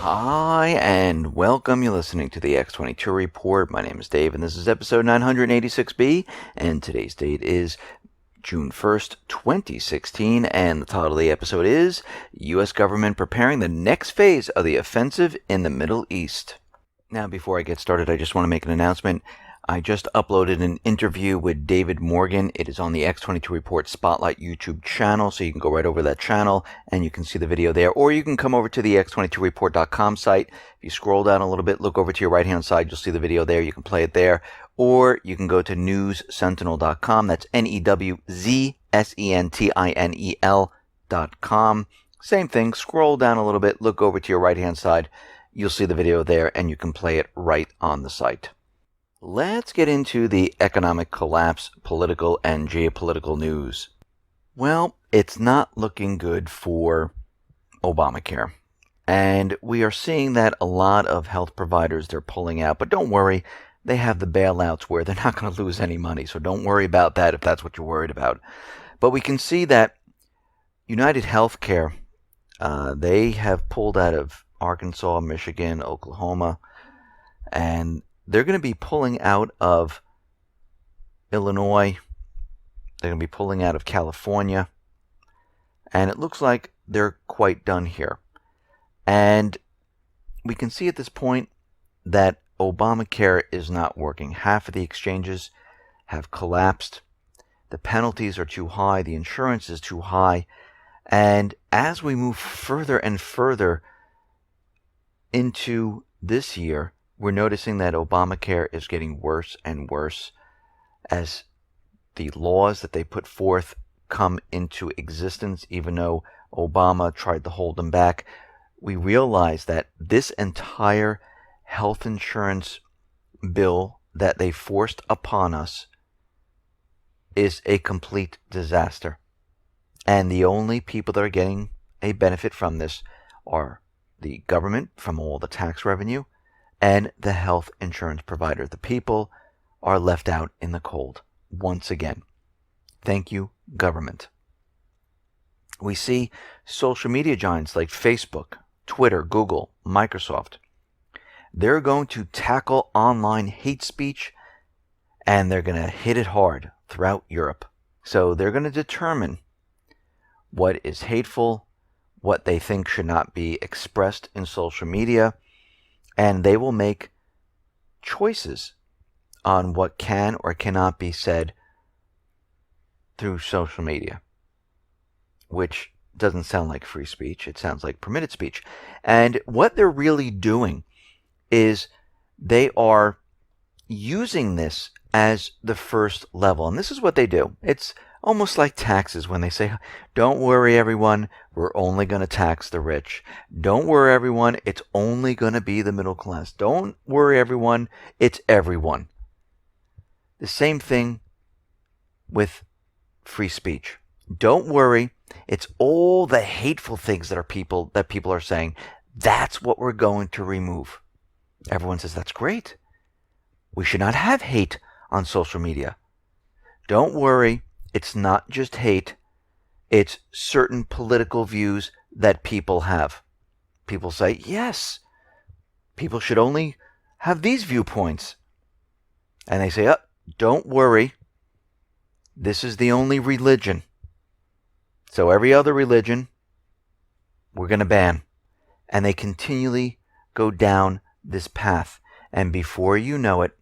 Hi, and welcome. You're listening to the X22 Report. My name is Dave, and this is episode 986B, and today's date is June 1st, 2016, and the title of the episode is U.S. Government Preparing the Next Phase of the Offensive in the Middle East. Now, before I get started, I just want to make an announcement. I just uploaded an interview with David Morgan. It is on the X22 Report Spotlight YouTube channel, so you can go right over that channel and you can see the video there. Or you can come over to the x22report.com site. If you scroll down a little bit, look over to your right-hand side, you'll see the video there. You can play it there. Or you can go to newssentinel.com. That's NEWZSENTINEL.com. Same thing. Scroll down a little bit, look over to your right-hand side. You'll see the video there, and you can play it right on the site. Let's get into the economic collapse, political and geopolitical news. Well, it's not looking good for Obamacare. And we are seeing that a lot of health providers, they're pulling out. But don't worry, they have the bailouts where they're not going to lose any money. So don't worry about that if that's what you're worried about. But we can see that United Healthcare, they have pulled out of Arkansas, Michigan, Oklahoma, and they're going to be pulling out of Illinois. They're going to be pulling out of California. And it looks like they're quite done here. And we can see at this point that Obamacare is not working. Half of the exchanges have collapsed. The penalties are too high. The insurance is too high. And as we move further and further into this year, we're noticing that Obamacare is getting worse and worse as the laws that they put forth come into existence. Even though Obama tried to hold them back, we realize that this entire health insurance bill that they forced upon us is a complete disaster. And the only people that are getting a benefit from this are the government from all the tax revenue and the health insurance provider. The people are left out in the cold once again. Thank you, government. We see social media giants like Facebook, Twitter, Google, Microsoft. They're going to tackle online hate speech, and they're going to hit it hard throughout Europe. So they're going to determine what is hateful, what they think should not be expressed in social media, and they will make choices on what can or cannot be said through social media, which doesn't sound like free speech. It sounds like permitted speech. And what they're really doing is they are using this as the first level. And this is what they do. It's almost like taxes when they say, don't worry, everyone, we're only going to tax the rich. Don't worry, everyone, it's only going to be the middle class. Don't worry, everyone, it's everyone. The same thing with free speech. Don't worry, it's all the hateful things that people are saying. That's what we're going to remove. Everyone says, that's great. We should not have hate on social media. Don't worry. It's not just hate, it's certain political views that people have. People say, yes, people should only have these viewpoints. And they say, oh, don't worry, this is the only religion. So every other religion, we're going to ban. And they continually go down this path. And before you know it,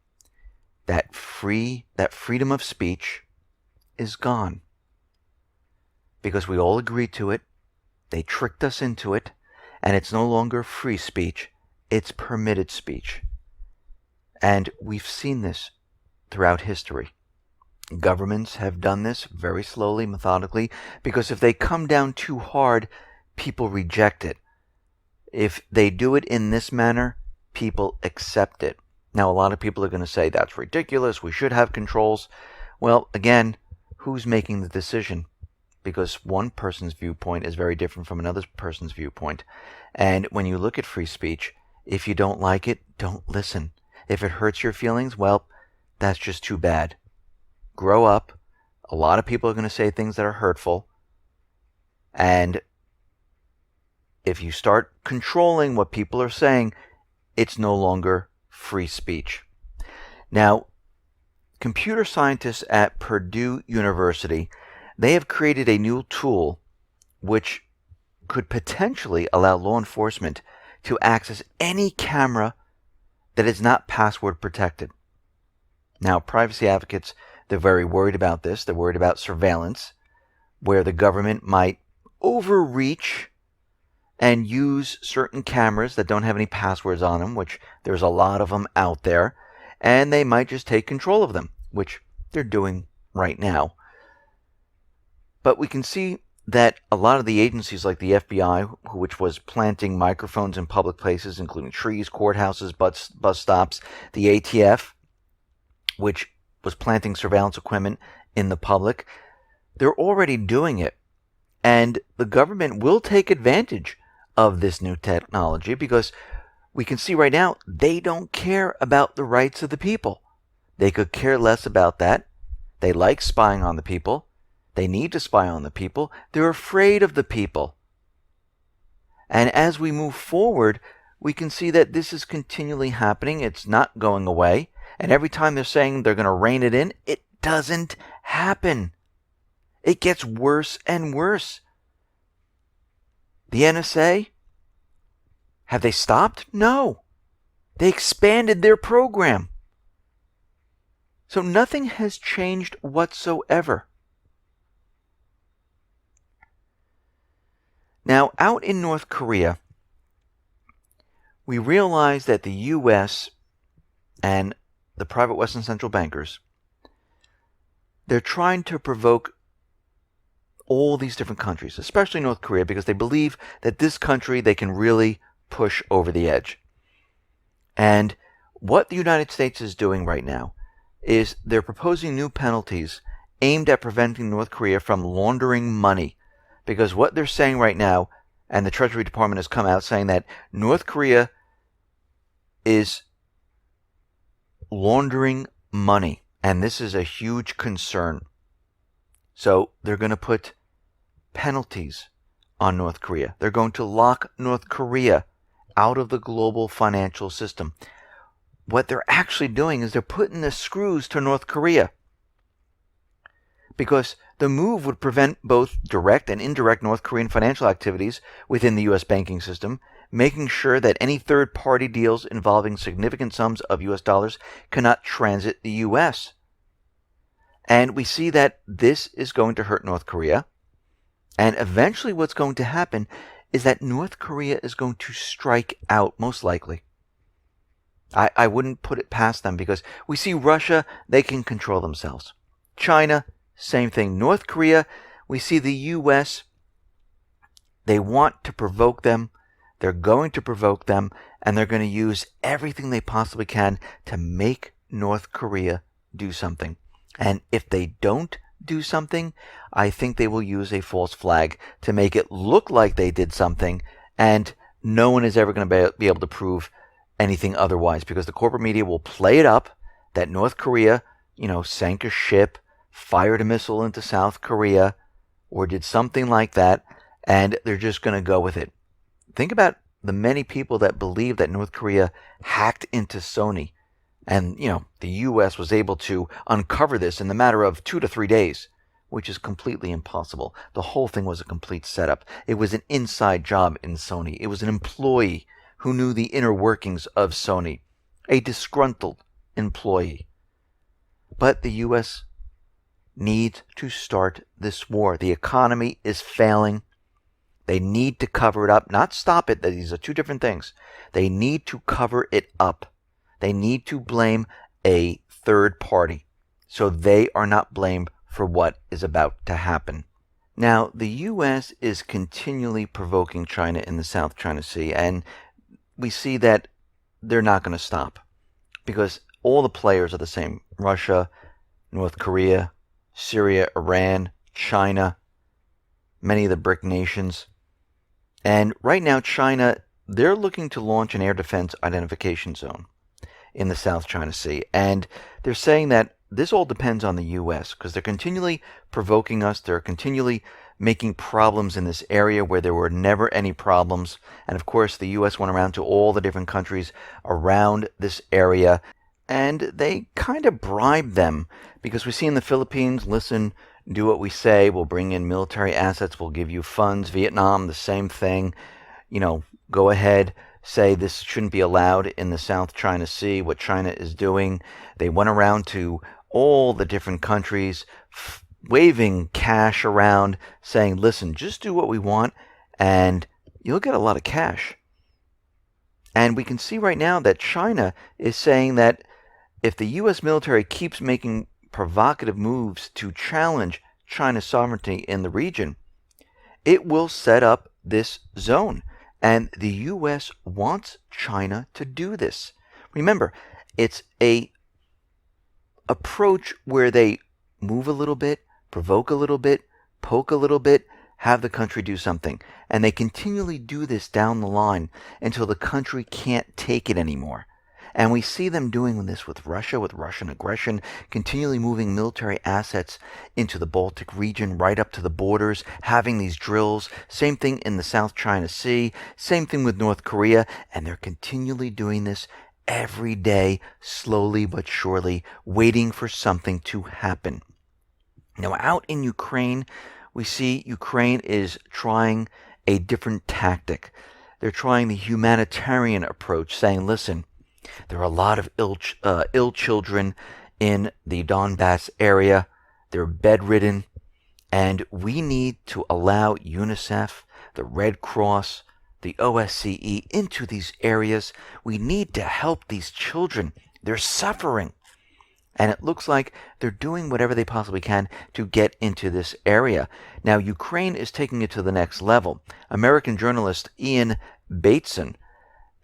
that freedom of speech is gone. Because we all agreed to it. They tricked us into it. And it's no longer free speech. It's permitted speech. And we've seen this throughout history. Governments have done this very slowly, methodically, because if they come down too hard, people reject it. If they do it in this manner, people accept it. Now, a lot of people are going to say, that's ridiculous, we should have controls. Well, again, who's making the decision? Because one person's viewpoint is very different from another person's viewpoint. And when you look at free speech, if you don't like it, don't listen. If it hurts your feelings, well, that's just too bad. Grow up. A lot of people are going to say things that are hurtful. And if you start controlling what people are saying, it's no longer free speech. Now, computer scientists at Purdue University, they have created a new tool which could potentially allow law enforcement to access any camera that is not password protected. Now, privacy advocates, they're very worried about this. They're worried about surveillance, where the government might overreach and use certain cameras that don't have any passwords on them, which there's a lot of them out there, and they might just take control of them, which they're doing right now. But we can see that a lot of the agencies like the FBI, which was planting microphones in public places, including trees, courthouses, bus stops, the ATF, which was planting surveillance equipment in the public, they're already doing it. And the government will take advantage of this new technology because we can see right now they don't care about the rights of the people. They could care less about that. They like spying on the people. They need to spy on the people. They're afraid of the people. And as we move forward, we can see that this is continually happening. It's not going away. And every time they're saying they're going to rein it in, it doesn't happen. It gets worse and worse. The NSA, have they stopped? No. They expanded their program. So nothing has changed whatsoever. Now, out in North Korea, we realize that the U.S. and the private Western central bankers, they're trying to provoke all these different countries, especially North Korea, because they believe that this country they can really push over the edge. And what the United States is doing right now is they're proposing new penalties aimed at preventing North Korea from laundering money. Because what they're saying right now, and the Treasury Department has come out saying that North Korea is laundering money. And this is a huge concern. So they're going to put penalties on North Korea. They're going to lock North Korea out of the global financial system. What they're actually doing is they're putting the screws to North Korea. Because the move would prevent both direct and indirect North Korean financial activities within the U.S. banking system, making sure that any third-party deals involving significant sums of U.S. dollars cannot transit the U.S. And we see that this is going to hurt North Korea. And eventually what's going to happen is that North Korea is going to strike out, most likely. I wouldn't put it past them because we see Russia, they can control themselves. China, same thing. North Korea, we see the U.S., they want to provoke them. They're going to provoke them, and they're going to use everything they possibly can to make North Korea do something. And if they don't do something, I think they will use a false flag to make it look like they did something, and no one is ever going to be able to prove anything otherwise, because the corporate media will play it up that North Korea, sank a ship, fired a missile into South Korea, or did something like that, and they're just going to go with it. Think about the many people that believe that North Korea hacked into Sony. And, the U.S. was able to uncover this in the matter of 2 to 3 days, which is completely impossible. The whole thing was a complete setup. It was an inside job in Sony. It was an employee who knew the inner workings of Sony, a disgruntled employee. But the U.S. needs to start this war. The economy is failing. They need to cover it up, not stop it. These are two different things. They need to cover it up. They need to blame a third party so they are not blamed for what is about to happen. Now, the U.S. is continually provoking China in the South China Sea, and we see that they're not going to stop because all the players are the same. Russia, North Korea, Syria, Iran, China, many of the BRIC nations. And right now, China, they're looking to launch an air defense identification zone in the South China Sea. And they're saying that this all depends on the U.S. because they're continually provoking us. They're continually making problems in this area where there were never any problems. And of course, the U.S. went around to all the different countries around this area, and they kind of bribed them, because we see in the Philippines, listen, do what we say, we'll bring in military assets, we'll give you funds. Vietnam, the same thing. Go ahead, say this shouldn't be allowed in the South China Sea, what China is doing. They went around to all the different countries, waving cash around, saying, listen, just do what we want, and you'll get a lot of cash. And we can see right now that China is saying that if the U.S. military keeps making provocative moves to challenge China's sovereignty in the region, it will set up this zone. And the U.S. wants China to do this. Remember, it's a approach where they move a little bit, provoke a little bit, poke a little bit, have the country do something. And they continually do this down the line until the country can't take it anymore. And we see them doing this with Russia, with Russian aggression, continually moving military assets into the Baltic region, right up to the borders, having these drills. Same thing in the South China Sea, same thing with North Korea, and they're continually doing this every day, slowly but surely, waiting for something to happen. Now, out in Ukraine, we see Ukraine is trying a different tactic. They're trying the humanitarian approach, saying, listen, there are a lot of ill children in the Donbass area. They're bedridden, and we need to allow UNICEF, the Red Cross, the OSCE into these areas. We need to help these children. They're suffering. And it looks like they're doing whatever they possibly can to get into this area. Now, Ukraine is taking it to the next level. American journalist Ian Bateson,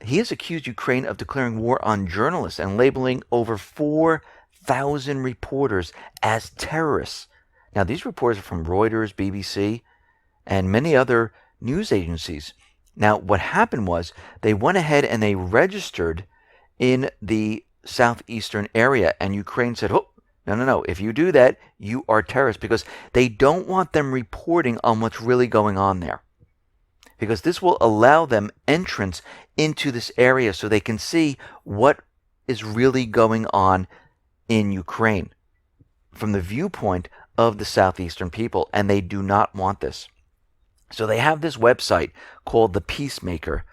he has accused Ukraine of declaring war on journalists and labeling over 4,000 reporters as terrorists. Now, these reports are from Reuters, BBC, and many other news agencies. Now, what happened was they went ahead and they registered in the southeastern area, and Ukraine said, oh, no, if you do that, you are terrorists, because they don't want them reporting on what's really going on there. Because this will allow them entrance into this area so they can see what is really going on in Ukraine from the viewpoint of the southeastern people, and they do not want this. So they have this website called The Peacemaker,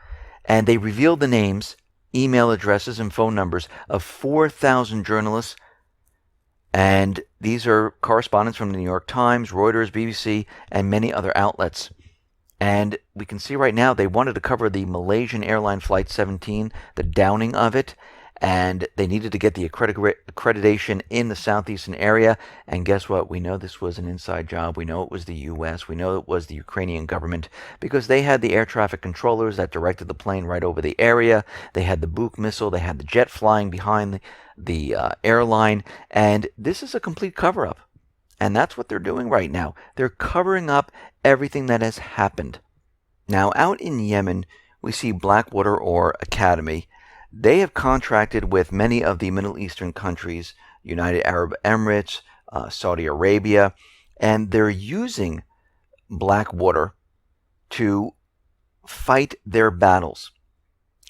and they revealed the names, email addresses, and phone numbers of 4,000 journalists, and these are correspondents from the New York Times, Reuters, BBC, and many other outlets. And we can see right now they wanted to cover the Malaysian airline Flight 17, the downing of it, and they needed to get the accreditation in the southeastern area. And guess what? We know this was an inside job. We know it was the U.S. We know it was the Ukrainian government, because they had the air traffic controllers that directed the plane right over the area. They had the Buk missile. They had the jet flying behind the airline. And this is a complete cover-up. And that's what they're doing right now. They're covering up everything that has happened. Now, out in Yemen, we see Blackwater or Academy. They have contracted with many of the Middle Eastern countries, United Arab Emirates, Saudi Arabia, and they're using Blackwater to fight their battles.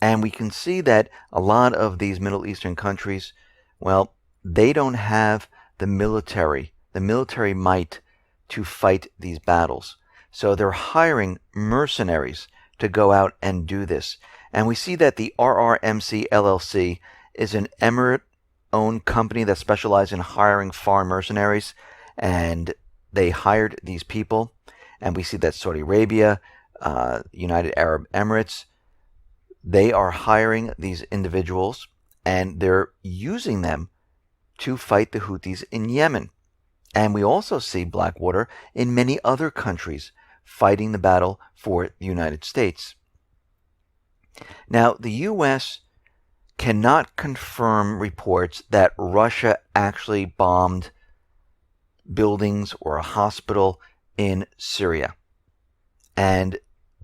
And we can see that a lot of these Middle Eastern countries, well, they don't have the military might to fight these battles. So they're hiring mercenaries to go out and do this. And we see that the RRMC LLC is an Emirate-owned company that specializes in hiring foreign mercenaries. And they hired these people. And we see that Saudi Arabia, United Arab Emirates, they are hiring these individuals, and they're using them to fight the Houthis in Yemen. And we also see Blackwater in many other countries fighting the battle for the United States. Now, the U.S. cannot confirm reports that Russia actually bombed buildings or a hospital in Syria. And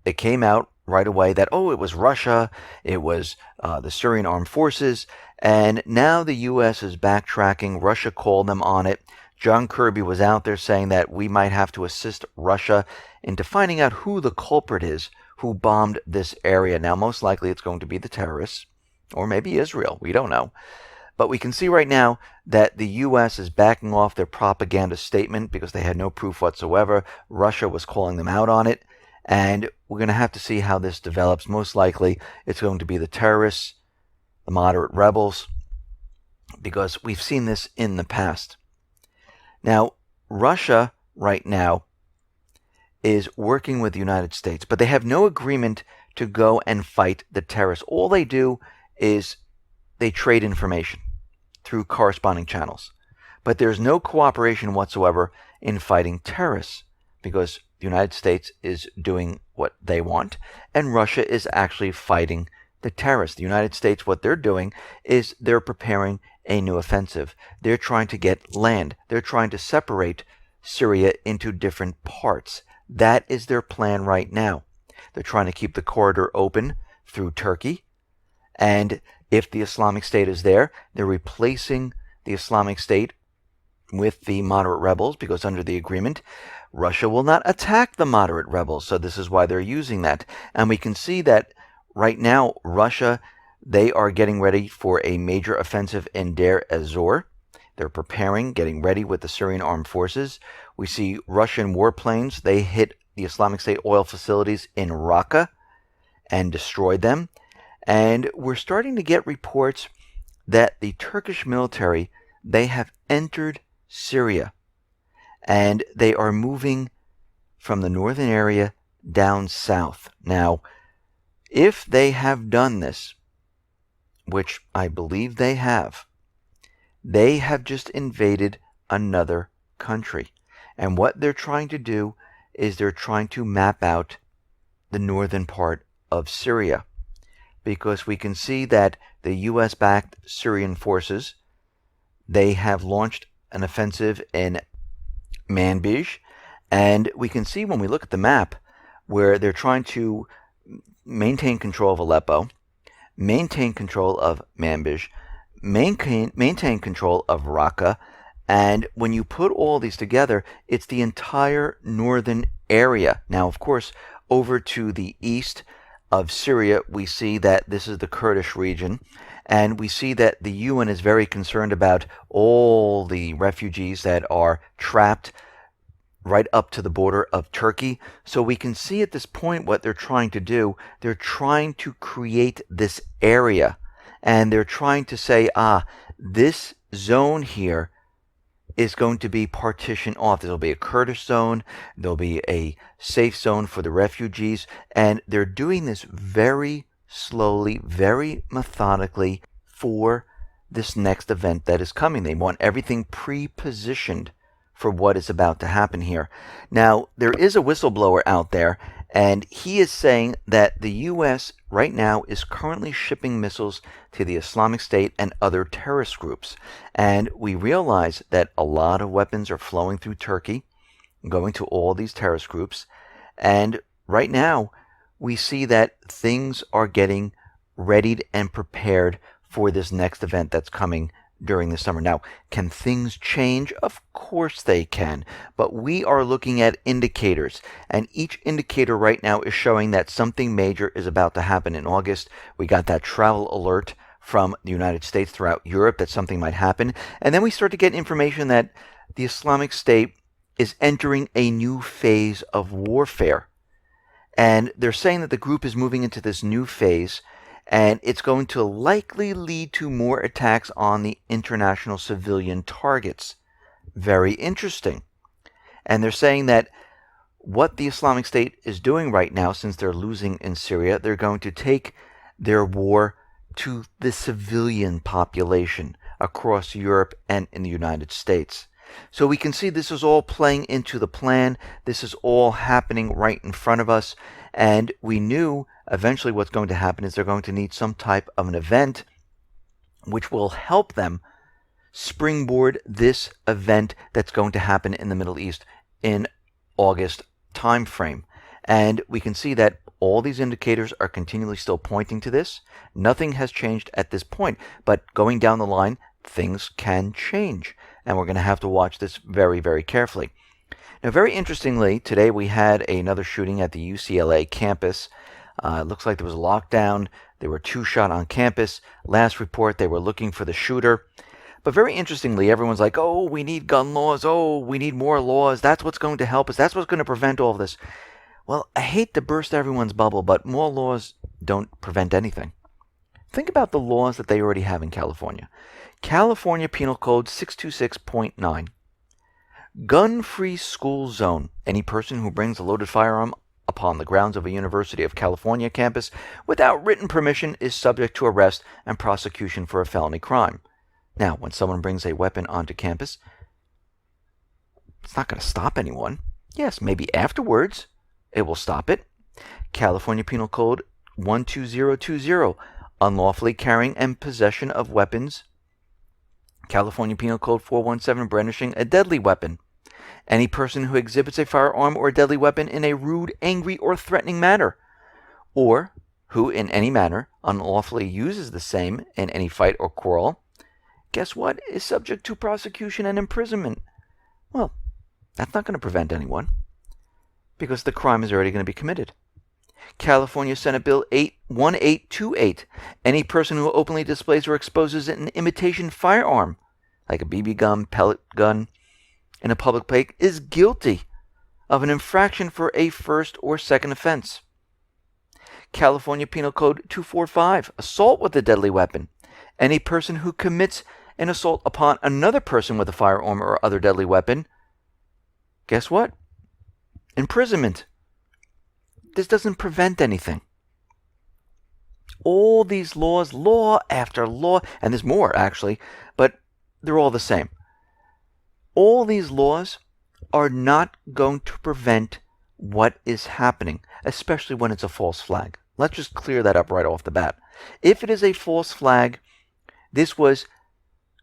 it came out right away that, it was Russia, it was the Syrian armed forces, and now the U.S. is backtracking. Russia called them on it. John Kirby was out there saying that we might have to assist Russia into finding out who the culprit is who bombed this area. Now, most likely it's going to be the terrorists, or maybe Israel. We don't know. But we can see right now that the U.S. is backing off their propaganda statement because they had no proof whatsoever. Russia was calling them out on it. And we're going to have to see how this develops. Most likely it's going to be the terrorists, the moderate rebels, because we've seen this in the past. Now, Russia right now is working with the United States, but they have no agreement to go and fight the terrorists. All they do is they trade information through corresponding channels. But there's no cooperation whatsoever in fighting terrorists because the United States is doing what they want and Russia is actually fighting the terrorists. The United States, what they're doing is they're preparing a new offensive. They're trying to get land. They're trying to separate Syria into different parts. That is their plan right now. They're trying to keep the corridor open through Turkey. And if the Islamic State is there, they're replacing the Islamic State with the moderate rebels because under the agreement, Russia will not attack the moderate rebels. So this is why they're using that. And we can see that right now, Russia, they are getting ready for a major offensive in Deir ez-Zor. They're preparing, getting ready with the Syrian armed forces. We see Russian warplanes. They hit the Islamic State oil facilities in Raqqa and destroyed them. And we're starting to get reports that the Turkish military, they have entered Syria. And they are moving from the northern area down south. Now, if they have done this, which I believe they have just invaded another country. And what they're trying to do is they're trying to map out the northern part of Syria. Because we can see that the U.S.-backed Syrian forces, they have launched an offensive in Manbij. And we can see when we look at the map where they're trying to maintain control of Aleppo, maintain control of Manbij, maintain control of Raqqa, and when you put all these together, it's the entire northern area. Now, of course, over to the east of Syria, we see that this is the Kurdish region, and we see that the UN is very concerned about all the refugees that are trapped right up to the border of Turkey. So we can see at this point what they're trying to do. They're trying to create this area. And they're trying to say, this zone here is going to be partitioned off. There'll be a Kurdish zone. There'll be a safe zone for the refugees. And they're doing this very slowly, very methodically for this next event that is coming. They want everything pre-positioned for what is about to happen here. Now, there is a whistleblower out there, and he is saying that the U.S. right now is currently shipping missiles to the Islamic State and other terrorist groups. And we realize that a lot of weapons are flowing through Turkey, going to all these terrorist groups. And right now, we see that things are getting readied and prepared for this next event that's coming during the summer. Now, can things change? Of course they can, but we are looking at indicators, and each indicator right now is showing that something major is about to happen. In August, we got that travel alert from the United States throughout Europe that something might happen, and then we start to get information that the Islamic State is entering a new phase of warfare, and they're saying that the group is moving into this new phase, and it's going to likely lead to more attacks on the international civilian targets. Very interesting. And they're saying that what the Islamic State is doing right now, since they're losing in Syria, they're going to take their war to the civilian population across Europe and in the United States. So we can see this is all playing into the plan. This is all happening right in front of us. And we knew eventually what's going to happen is they're going to need some type of an event which will help them springboard this event that's going to happen in the Middle East in August time frame. And we can see that all these indicators are continually still pointing to this. Nothing has changed at this point, but going down the line, things can change. and we're going to have to watch this very, very carefully. Now, very interestingly, today we had another shooting at the UCLA campus. It looks like there was a lockdown. There were 2 shot on campus. Last report, they were looking for the shooter. But very interestingly, everyone's like, oh, we need gun laws. Oh, we need more laws. That's what's going to help us. That's what's going to prevent all of this. Well, I hate to burst everyone's bubble, but more laws don't prevent anything. Think about the laws that they already have in California. California Penal Code 626.9. Gun-free school zone. Any person who brings a loaded firearm upon the grounds of a University of California campus without written permission is subject to arrest and prosecution for a felony crime. Now, when someone brings a weapon onto campus, it's not going to stop anyone. Yes, maybe afterwards it will stop it. California Penal Code 12020. Unlawfully carrying and possession of weapons. California Penal Code 417, brandishing a deadly weapon. Any person who exhibits a firearm or a deadly weapon in a rude, angry, or threatening manner, or who in any manner unlawfully uses the same in any fight or quarrel, guess what, is subject to prosecution and imprisonment. Well, that's not going to prevent anyone, because the crime is already going to be committed. California Senate Bill 1828. Any person who openly displays or exposes an imitation firearm, like a BB gun, pellet gun, in a public place is guilty of an infraction for a first or second offense. California Penal Code 245. Assault with a deadly weapon. Any person who commits an assault upon another person with a firearm or other deadly weapon, guess what? Imprisonment. This doesn't prevent anything. All these laws, law after law, and there's more actually, but they're all the same. All these laws are not going to prevent what is happening, especially when it's a false flag. Let's just clear that up right off the bat. If it is a false flag, this was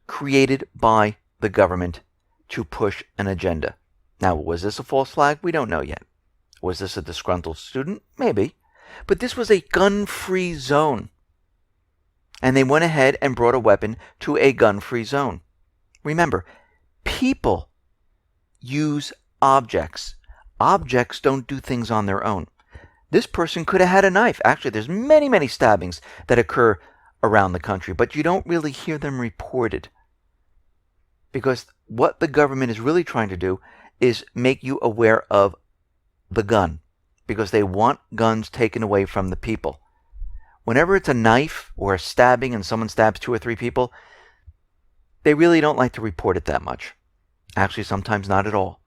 created by the government to push an agenda. Now, was this a false flag? We don't know yet. Was this a disgruntled student? Maybe. But this was a gun-free zone. And they went ahead and brought a weapon to a gun-free zone. Remember, people use objects. Objects don't do things on their own. This person could have had a knife. Actually, there's many, many stabbings that occur around the country, but you don't really hear them reported. Because what the government is really trying to do is make you aware of the gun, because they want guns taken away from the people. Whenever it's a knife or a stabbing and someone stabs 2 or 3 people, they really don't like to report it that much. Actually, sometimes not at all.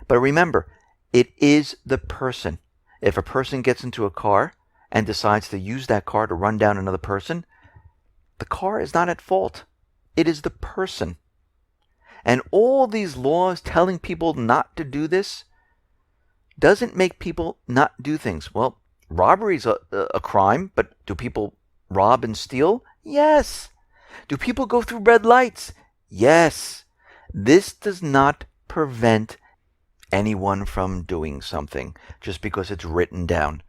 But remember, it is the person. If a person gets into a car and decides to use that car to run down another person, the car is not at fault. It is the person. And all these laws telling people not to do this doesn't make people not do things. Well, robbery's a crime, but do people rob and steal? Yes. Do people go through red lights? Yes. This does not prevent anyone from doing something just because it's written down.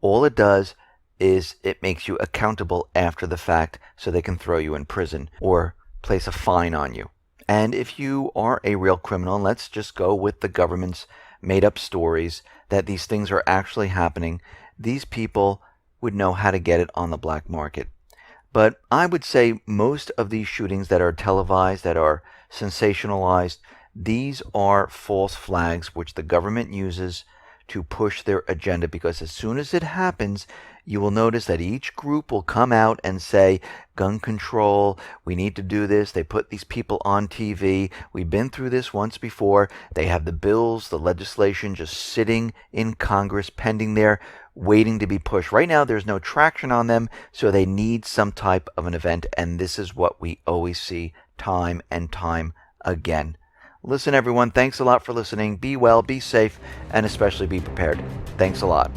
All it does is it makes you accountable after the fact so they can throw you in prison or place a fine on you. And if you are a real criminal, and let's just go with the government's made-up stories that these things are actually happening, these people would know how to get it on the black market. But I would say most of these shootings that are televised, that are sensationalized, these are false flags which the government uses to push their agenda, because as soon as it happens, you will notice that each group will come out and say, gun control, we need to do this. They put these people on TV. We've been through this once before. They have the bills, the legislation just sitting in Congress, pending there, waiting to be pushed. Right now, there's no traction on them, so they need some type of an event, and this is what we always see time and time again. Listen, everyone, thanks a lot for listening. Be well, be safe, and especially be prepared. Thanks a lot.